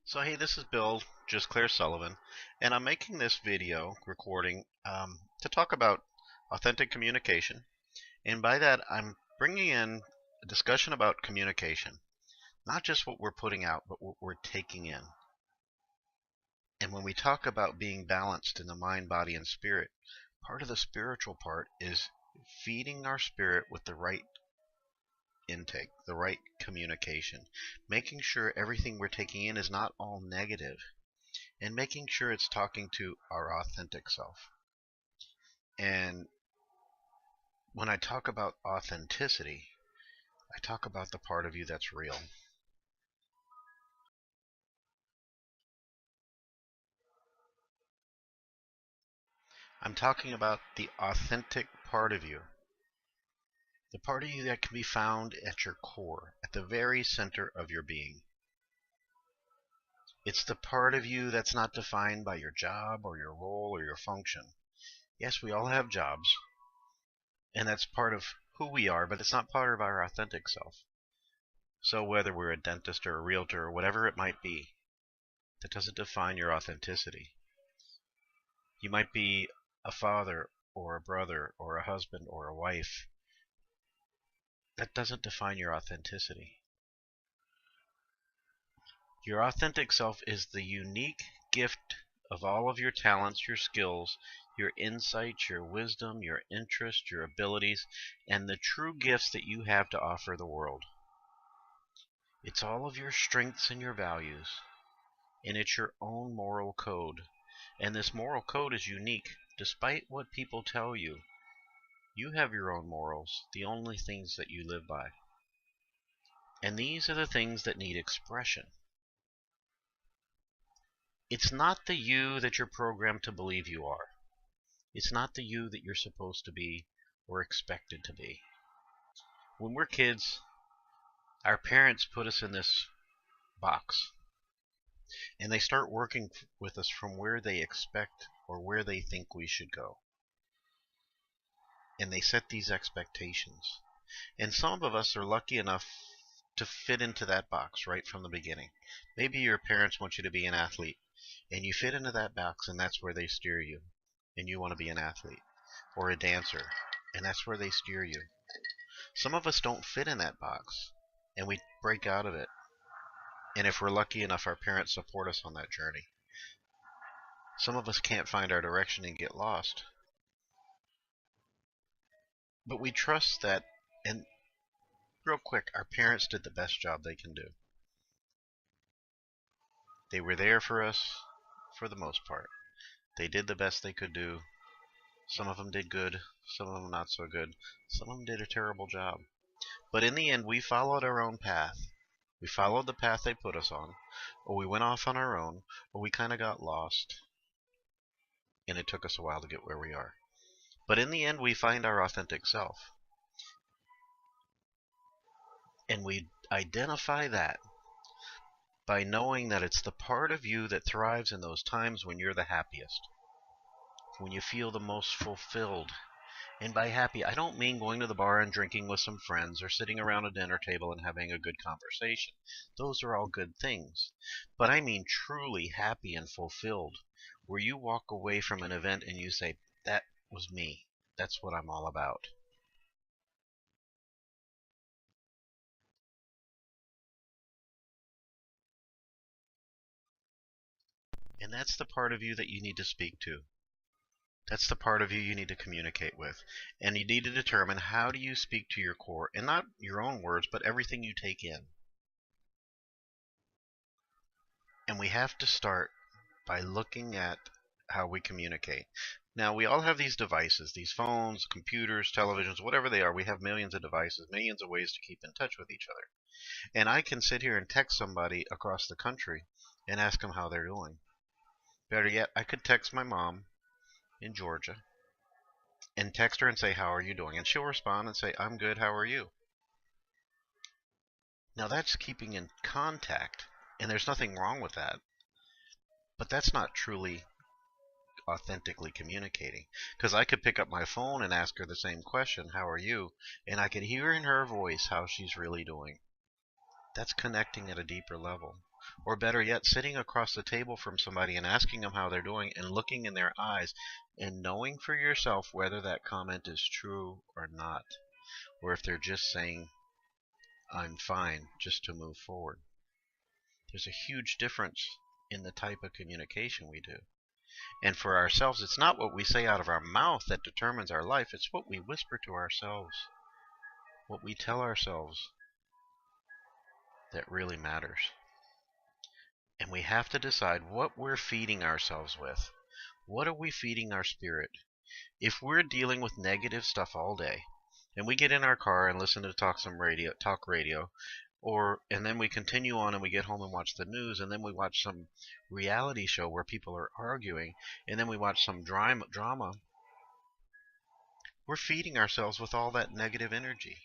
So hey, this is Bill, just Claire Sullivan, and I'm making this video recording to talk about authentic communication. And by that, I'm bringing in a discussion about communication, not just what we're putting out, but what we're taking in. And when we talk about being balanced in the mind, body, and spirit, part of the spiritual part is feeding our spirit with the right intake, the right communication, making sure everything we're taking in is not all negative, and making sure it's talking to our authentic self. And when I talk about authenticity, I talk about the part of you that's real. I'm talking about the authentic part of you, the part of you that can be found at your core, at the very center of your being. It's the part of you that's not defined by your job or your role or your function. Yes, we all have jobs, and that's part of who we are, but it's not part of our authentic self. So whether we're a dentist or a realtor or whatever it might be, that doesn't define your authenticity. You might be a father or a brother or a husband or a wife. That doesn't define your authenticity. Your authentic self is the unique gift of all of your talents, your skills, your insights, your wisdom, your interests, your abilities, and the true gifts that you have to offer the world. It's all of your strengths and your values, and it's your own moral code. And this moral code is unique. Despite what people tell you, you have your own morals, the only things that you live by. And these are the things that need expression. It's not the you that you're programmed to believe you are. It's not the you that you're supposed to be or expected to be. When we're kids, our parents put us in this box, and they start working with us from where they expect or where they think we should go. And they set these expectations. And some of us are lucky enough to fit into that box right from the beginning. Maybe your parents want you to be an athlete, and you fit into that box, and that's where they steer you, and you want to be an athlete or a dancer, and that's where they steer you. Some of us don't fit in that box, and we break out of it. And if we're lucky enough, our parents support us on that journey. Some of us can't find our direction and get lost. But we trust that, and real quick, our parents did the best job they can do. They were there for us for the most part. They did the best they could do. Some of them did good, some of them not so good. Some of them did a terrible job. But in the end, we followed our own path. We followed the path they put us on, or we went off on our own, or we kind of got lost, and it took us a while to get where we are. But in the end, we find our authentic self. And we identify that by knowing that it's the part of you that thrives in those times when you're the happiest, when you feel the most fulfilled. And by happy, I don't mean going to the bar and drinking with some friends or sitting around a dinner table and having a good conversation. Those are all good things. But I mean truly happy and fulfilled, where you walk away from an event and you say, that was me. That's what I'm all about. And that's the part of you that you need to speak to. That's the part of you you need to communicate with. And you need to determine, how do you speak to your core, and not your own words, but everything you take in. And we have to start by looking at how we communicate. Now, we all have these devices, these phones, computers, televisions, whatever they are. We have millions of devices, millions of ways to keep in touch with each other. And I can sit here and text somebody across the country and ask them how they're doing. Better yet, I could text my mom in Georgia and text her and say, how are you doing? And she'll respond and say, I'm good, how are you? Now, that's keeping in contact, and there's nothing wrong with that. But that's not truly authentically communicating, because I could pick up my phone and ask her the same question, how are you? And I could hear in her voice how she's really doing. That's connecting at a deeper level. Or better yet, sitting across the table from somebody and asking them how they're doing and looking in their eyes and knowing for yourself whether that comment is true or not, or if they're just saying, I'm fine, just to move forward. There's a huge difference in the type of communication we do. And for ourselves, it's not what we say out of our mouth that determines our life. It's what we whisper to ourselves, what we tell ourselves that really matters. And we have to decide what we're feeding ourselves with. What are we feeding our spirit? If we're dealing with negative stuff all day, and we get in our car and listen to talk radio, and then we continue on and we get home and watch the news, and then we watch some reality show where people are arguing, and then we watch some drama, we're feeding ourselves with all that negative energy.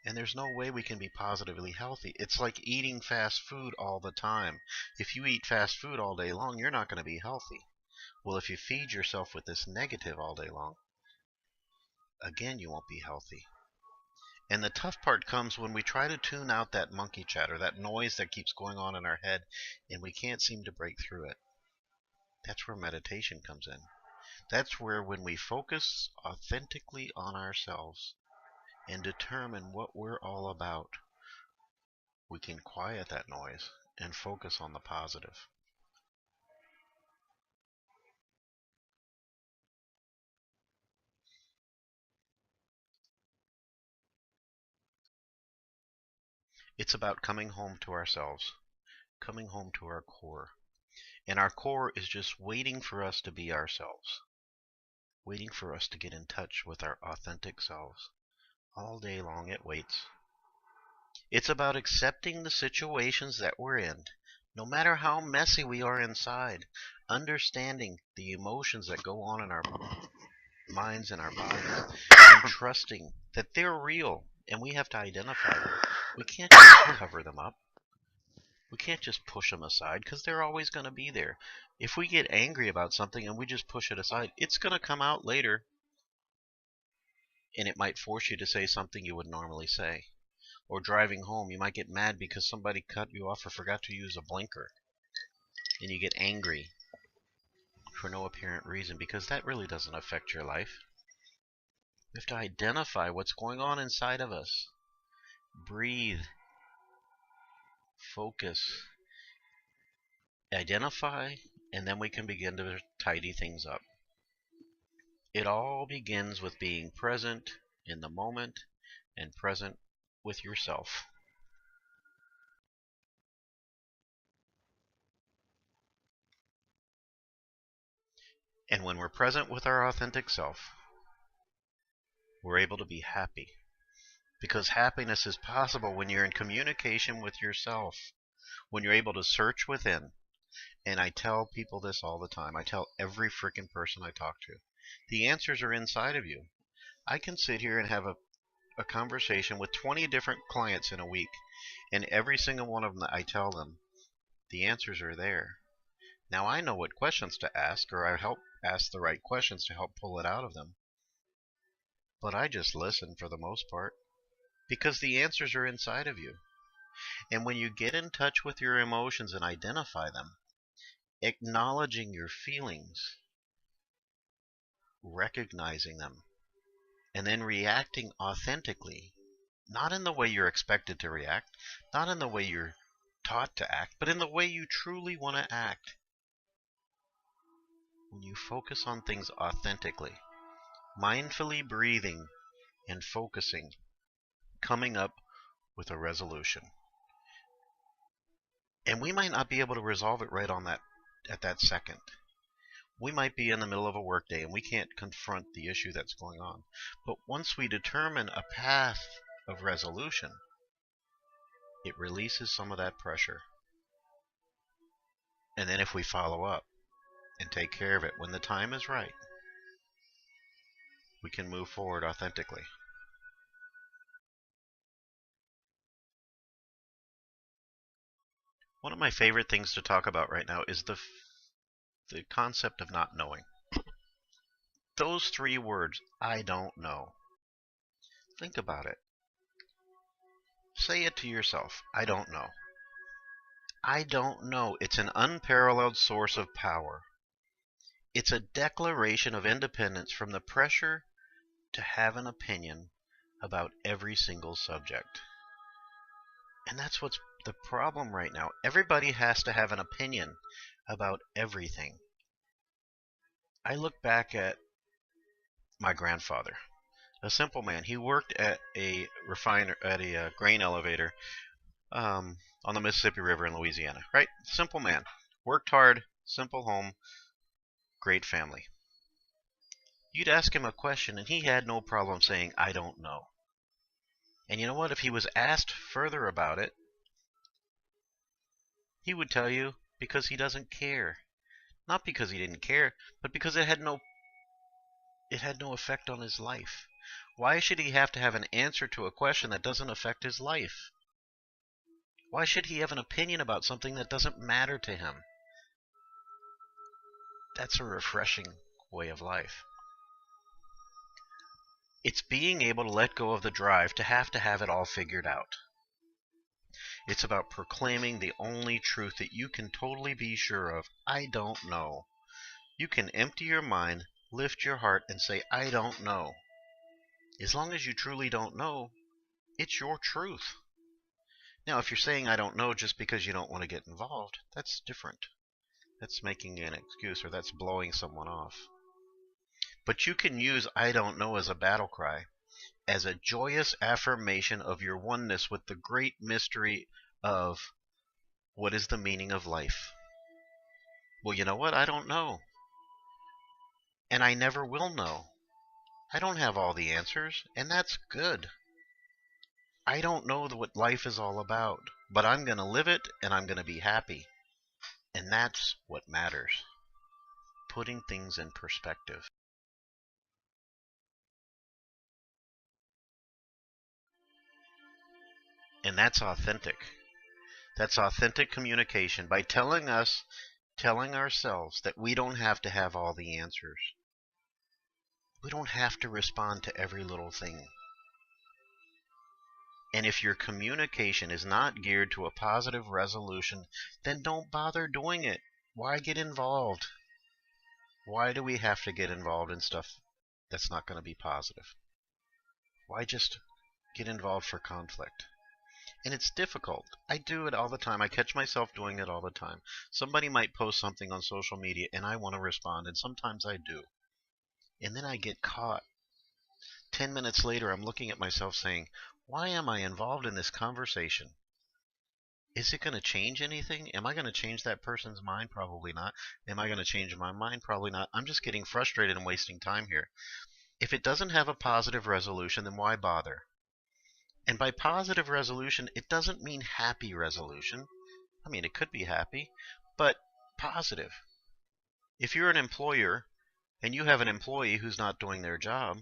And there's no way we can be positively healthy. It's like eating fast food all the time. If you eat fast food all day long, you're not going to be healthy. Well, if you feed yourself with this negative all day long, again, you won't be healthy. And the tough part comes when we try to tune out that monkey chatter, that noise that keeps going on in our head, and we can't seem to break through it. That's where meditation comes in. That's where, when we focus authentically on ourselves and determine what we're all about, we can quiet that noise and focus on the positive. It's about coming home to ourselves, coming home to our core. And our core is just waiting for us to be ourselves, waiting for us to get in touch with our authentic selves. All day long it waits. It's about accepting the situations that we're in, no matter how messy we are inside, understanding the emotions that go on in our minds and our bodies, and trusting that they're real and we have to identify them. We can't just cover them up. We can't just push them aside because they're always going to be there. If we get angry about something and we just push it aside, it's going to come out later, and it might force you to say something you would normally say. Or driving home, you might get mad because somebody cut you off or forgot to use a blinker, and you get angry for no apparent reason, because that really doesn't affect your life. We have to identify what's going on inside of us. Breathe. Focus. Identify, and then we can begin to tidy things up. It all begins with being present in the moment and present with yourself. And when we're present with our authentic self, we're able to be happy. Because happiness is possible when you're in communication with yourself, when you're able to search within. And I tell people this all the time. I tell every freaking person I talk to. The answers are inside of you. I can sit here and have a conversation with 20 different clients in a week, and every single one of them, I tell them, the answers are there. Now I know what questions to ask, or I help ask the right questions to help pull it out of them. But I just listen for the most part, because the answers are inside of you. And when you get in touch with your emotions and identify them, acknowledging your feelings, recognizing them, and then reacting authentically, not in the way you're expected to react, not in the way you're taught to act, but in the way you truly want to act. When you focus on things authentically, mindfully breathing and focusing, coming up with a resolution. And we might not be able to resolve it right on at that second. We might be in the middle of a workday and we can't confront the issue that's going on. But once we determine a path of resolution, it releases some of that pressure. And then if we follow up and take care of it when the time is right, we can move forward authentically. One of my favorite things to talk about right now is the concept of not knowing. Those 3 words, I don't know. Think about it. Say it to yourself, I don't know. I don't know. It's an unparalleled source of power. It's a declaration of independence from the pressure to have an opinion about every single subject. And that's what's the problem right now. Everybody has to have an opinion about everything. I look back at my grandfather, a simple man. He worked at a grain elevator on the Mississippi River in Louisiana. Right? Simple man. Worked hard, simple home, great family. You'd ask him a question, and he had no problem saying, I don't know. And you know what? If he was asked further about it, he would tell you because he doesn't care. Not because he didn't care, but because it had no effect on his life. Why should he have to have an answer to a question that doesn't affect his life? Why should he have an opinion about something that doesn't matter to him? That's a refreshing way of life. It's being able to let go of the drive to have it all figured out. It's about proclaiming the only truth that you can totally be sure of. I don't know. You can empty your mind, lift your heart, and say, I don't know. As long as you truly don't know, it's your truth. Now, if you're saying I don't know just because you don't want to get involved, that's different. That's making an excuse, or that's blowing someone off. But you can use I don't know as a battle cry, as a joyous affirmation of your oneness with the great mystery of what is the meaning of life. Well, you know what? I don't know. And I never will know. I don't have all the answers, and that's good. I don't know what life is all about, but I'm going to live it, and I'm going to be happy. And that's what matters. Putting things in perspective. And that's authentic. That's authentic communication by telling ourselves that we don't have to have all the answers. We don't have to respond to every little thing. And if your communication is not geared to a positive resolution, then don't bother doing it. Why get involved? Why do we have to get involved in stuff that's not going to be positive? Why just get involved for conflict? And it's difficult. I do it all the time. I catch myself doing it all the time. Somebody might post something on social media and I want to respond, and sometimes I do. And then I get caught. 10 minutes later, I'm looking at myself saying, why am I involved in this conversation? Is it going to change anything? Am I going to change that person's mind? Probably not. Am I going to change my mind? Probably not. I'm just getting frustrated and wasting time here. If it doesn't have a positive resolution, then why bother? And by positive resolution, it doesn't mean happy resolution. I mean, it could be happy, but positive. If you're an employer and you have an employee who's not doing their job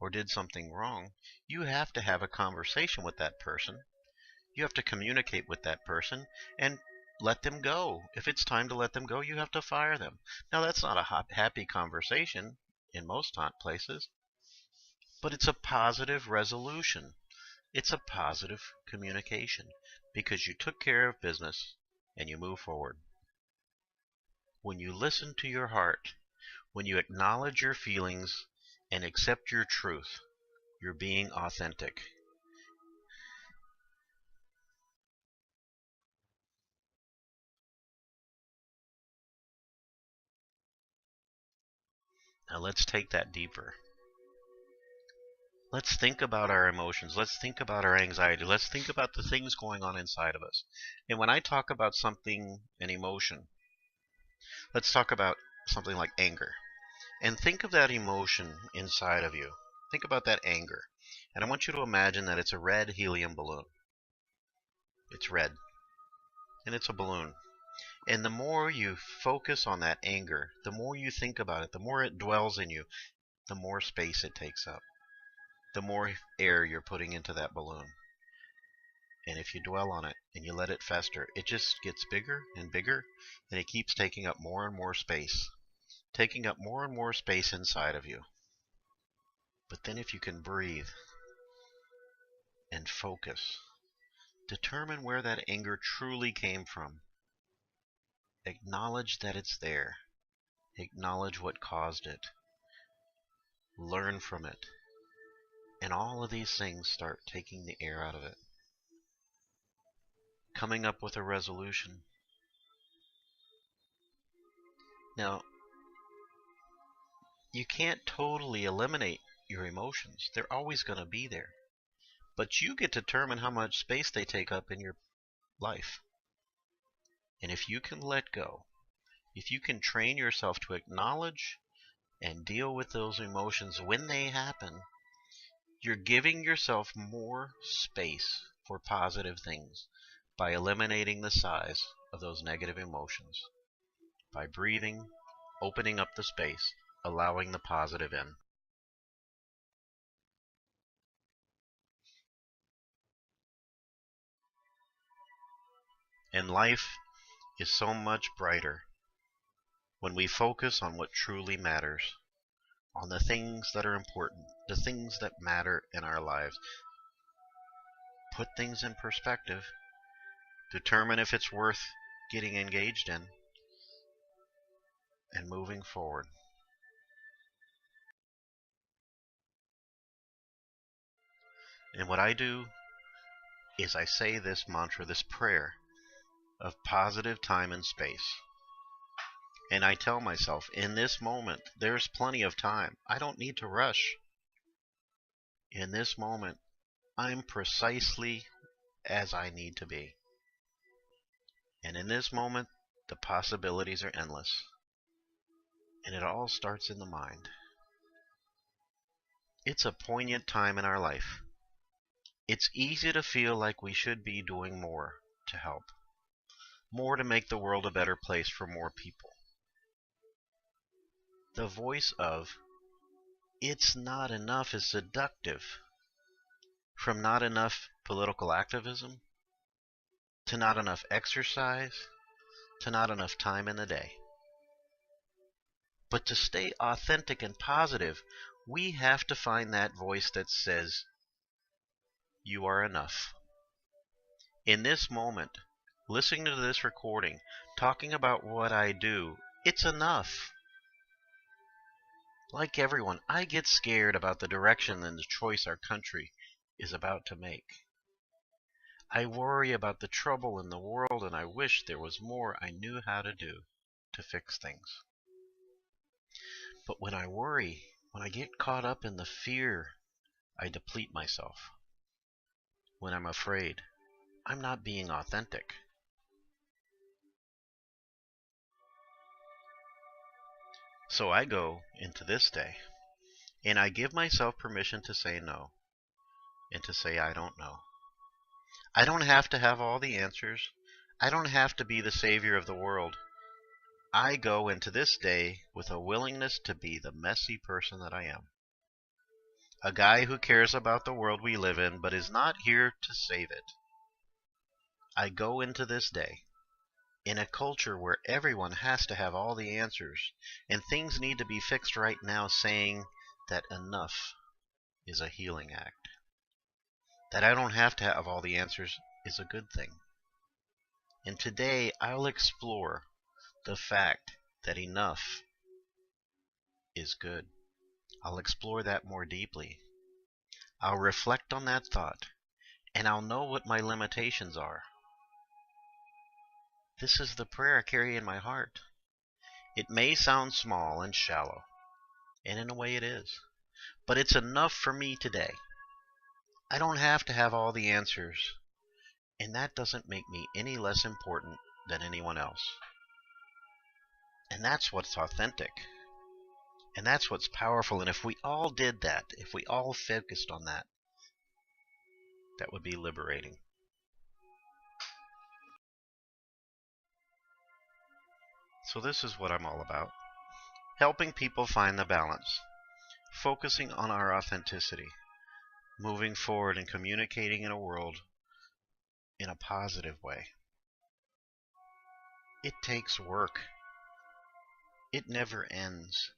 or did something wrong, you have to have a conversation with that person. You have to communicate with that person and let them go. If it's time to let them go, you have to fire them. Now, that's not a happy conversation in most places, but it's a positive resolution. It's a positive communication because you took care of business and you move forward. When you listen to your heart, when you acknowledge your feelings and accept your truth, you're being authentic. Now let's take that deeper. Let's think about our emotions. Let's think about our anxiety. Let's think about the things going on inside of us. And when I talk about something, an emotion, let's talk about something like anger. And think of that emotion inside of you. Think about that anger. And I want you to imagine that it's a red helium balloon. It's red. And it's a balloon. And the more you focus on that anger, the more you think about it, the more it dwells in you, the more space it takes up. The more air you're putting into that balloon. And if you dwell on it and you let it fester, it just gets bigger and bigger, and it keeps taking up more and more space, taking up more and more space inside of you. But then if you can breathe and focus, determine where that anger truly came from. Acknowledge that it's there. Acknowledge what caused it. Learn from it. And all of these things start taking the air out of it. Coming up with a resolution. Now, you can't totally eliminate your emotions. They're always going to be there. But you get to determine how much space they take up in your life. And if you can let go, if you can train yourself to acknowledge and deal with those emotions when they happen, you're giving yourself more space for positive things by eliminating the size of those negative emotions. By breathing, opening up the space, allowing the positive in. And life is so much brighter when we focus on what truly matters, on the things that are important, the things that matter in our lives. Put things in perspective. Determine if it's worth getting engaged in and moving forward. And what I do is I say this mantra, this prayer of positive time and space. And I tell myself, in this moment, there's plenty of time. I don't need to rush. In this moment, I'm precisely as I need to be. And in this moment, the possibilities are endless. And it all starts in the mind. It's a poignant time in our life. It's easy to feel like we should be doing more to help, more to make the world a better place for more people. The voice of "it's not enough" is seductive. From not enough political activism, to not enough exercise, to not enough time in the day. But to stay authentic and positive, we have to find that voice that says, "You are enough." In this moment, listening to this recording, talking about what I do, it's enough. Like everyone, I get scared about the direction and the choice our country is about to make. I worry about the trouble in the world, and I wish there was more I knew how to do to fix things. But when I worry, when I get caught up in the fear, I deplete myself. When I'm afraid, I'm not being authentic. So I go into this day, and I give myself permission to say no, and to say I don't know. I don't have to have all the answers. I don't have to be the savior of the world. I go into this day with a willingness to be the messy person that I am. A guy who cares about the world we live in, but is not here to save it. I go into this day in a culture where everyone has to have all the answers, and things need to be fixed right now, saying that enough is a healing act. That I don't have to have all the answers is a good thing. And today I'll explore the fact that enough is good. I'll explore that more deeply. I'll reflect on that thought, and I'll know what my limitations are. This is the prayer I carry in my heart. It may sound small and shallow, and in a way it is, but it's enough for me today. I don't have to have all the answers, and that doesn't make me any less important than anyone else. And that's what's authentic. And that's what's powerful. And if we all did that, if we all focused on that, that would be liberating. So this is what I'm all about. Helping people find the balance. Focusing on our authenticity. Moving forward and communicating in a world in a positive way. It takes work. It never ends.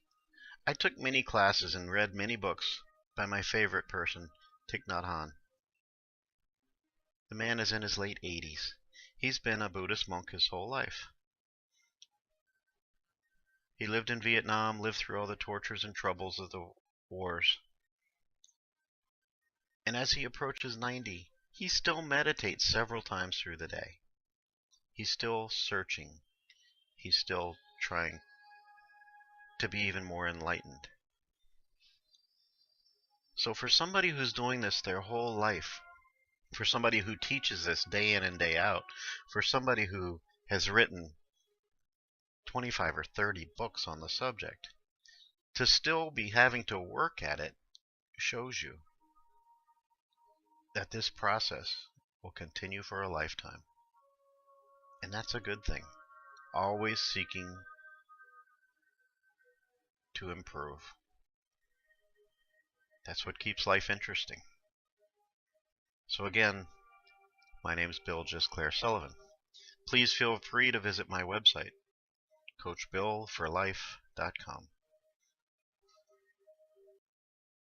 I took many classes and read many books by my favorite person, Thich Nhat Hanh. The man is in his late 80s. He's been a Buddhist monk his whole life. He lived in Vietnam, lived through all the tortures and troubles of the wars. And as he approaches 90, he still meditates several times through the day. He's still searching. He's still trying to be even more enlightened. So for somebody who's doing this their whole life, for somebody who teaches this day in and day out, for somebody who has written 25 or 30 books on the subject, to still be having to work at it shows you that this process will continue for a lifetime. And that's a good thing. Always seeking to improve. That's what keeps life interesting. So again, my name's Bill Just Claire Sullivan. Please feel free to visit my website, coachbillforlife.com.